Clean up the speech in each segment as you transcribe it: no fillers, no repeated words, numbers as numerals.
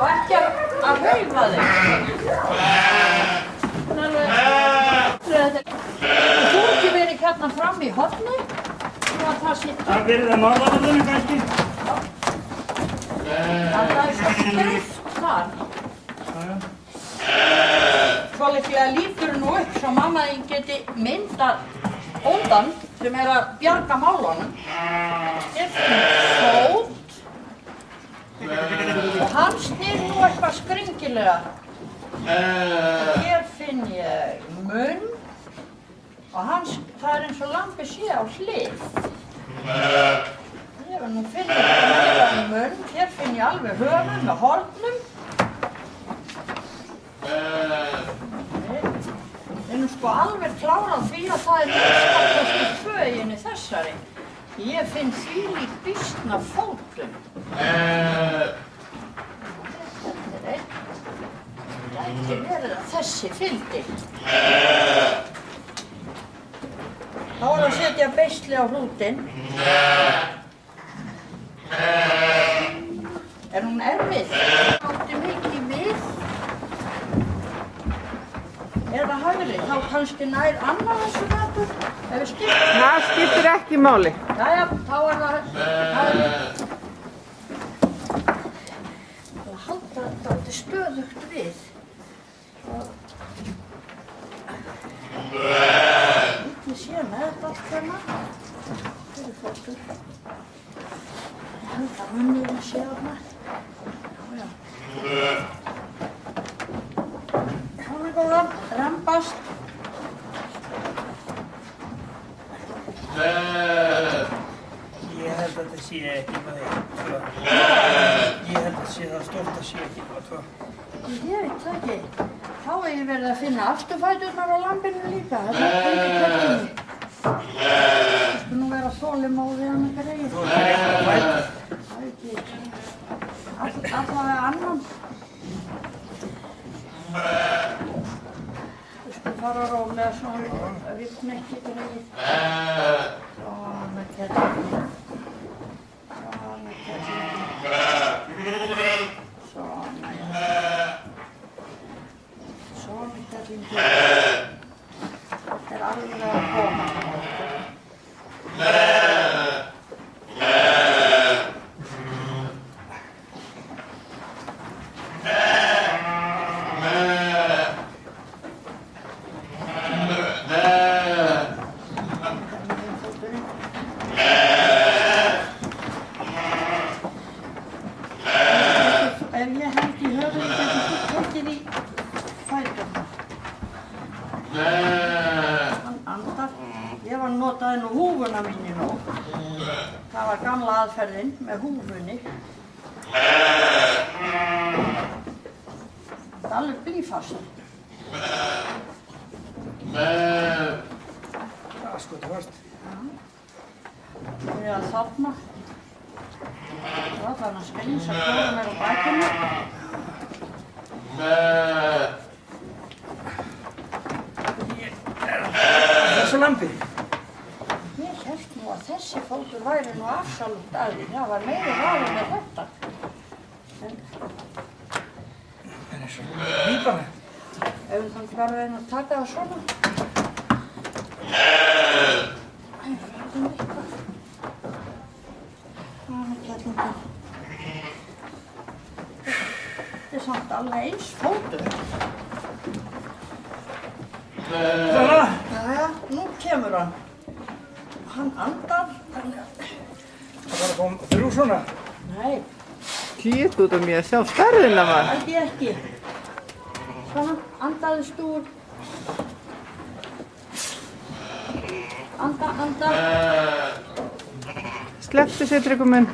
Og ekki að hreyfa þig. Þú ekki verið hérna fram í horni? Það verið að norðanverðinu kannski? Það er svo skrift þar. Svo líklega lítur nú upp svo mamma þín geti myndað bóndan sem er að bjarga málunum. Fót. Og hann snýr nú eitthvað skringilega. Hér finn ég munn og það er eins og lambi sé á hlið. Nú finn ég meira munn, hér finn ég alveg höfuð með hornum. Ég er nú sko alveg klárað því að það er minnstakosti 2 í henni þessari. Ég finn þvílík býsna fótum. Þetta er einn. Það gæti verið að þessi fylgdi. Þá er að setja beisli á hrútinn. Er hún erfið? Átti mikið við. Er það hægri? Þá kannski nær annað þessu verður. Ef við skiptum. Það skiptir ekki máli. Jæja, þá er það hægri. Það halda þetta stöðugt við. Ég sé með þetta allt hérna. Fyrir fótur. Ég held að munnurinn sé þarna. Já. Svona góðan, rembast. Ég held að þetta sé ekki bara 2. Ég held að þetta sé það stórt að sé ekki bara 2. Ég veit það ekki. Þá hef ég verið að finna afturfæturnar á lambinu líka. Það er ekki hvernig. Það skulle nú vera þolinmóð við hann eitthvað reyð. Þú er eitthvað fætt. Það er ekki. Allavega annan. Þú skulle fara rólega svona að rifna ekki greið. Svona kettlingin. Svona kettlingin. Svona, já. Svona kettlingin. Þetta er alveg að koma. Ef ég held í höfuð getur þú tekið í fæturna. Hann andar. Ég var notaði nú húfuna minni nú. Það var gamla aðferðin með húfunni. Það er alveg blýfast. Það er sko þetta varst. Það er að þarna. Það var þannig að skrinsa klóra mér á bakinu. Þessu lampi. Ég hélt nú að þessi fótur væri nú afsalútt að því. Það var meiri vafi með þetta. En Það er svo hýpana. ef við þannig bara reyna að taka það svona. Það er eitthvað. Svona kettlingin. Þetta er samt alveg eins fótur. Svona. Jæja, nú kemur hann. Hann andar. Það var að koma 3 svona. Nei, Kýt út um ég að sjá stærðina maður. held ég ekki. Svona, andaðist úr. Anda. Slepptu Sigtryggur minn.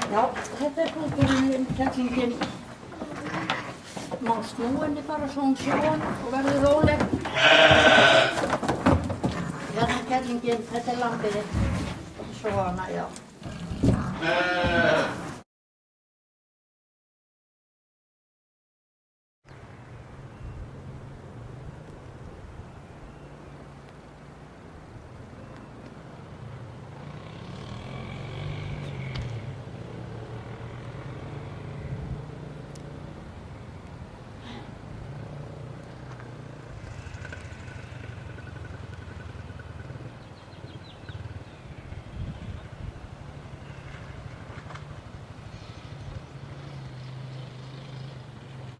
Já, þetta er fóturinn, kettlingin. Má snúa henni bara svo hún sjá hann og verður róleg. Hérna kettlingin, þetta er lambið. Svona, já.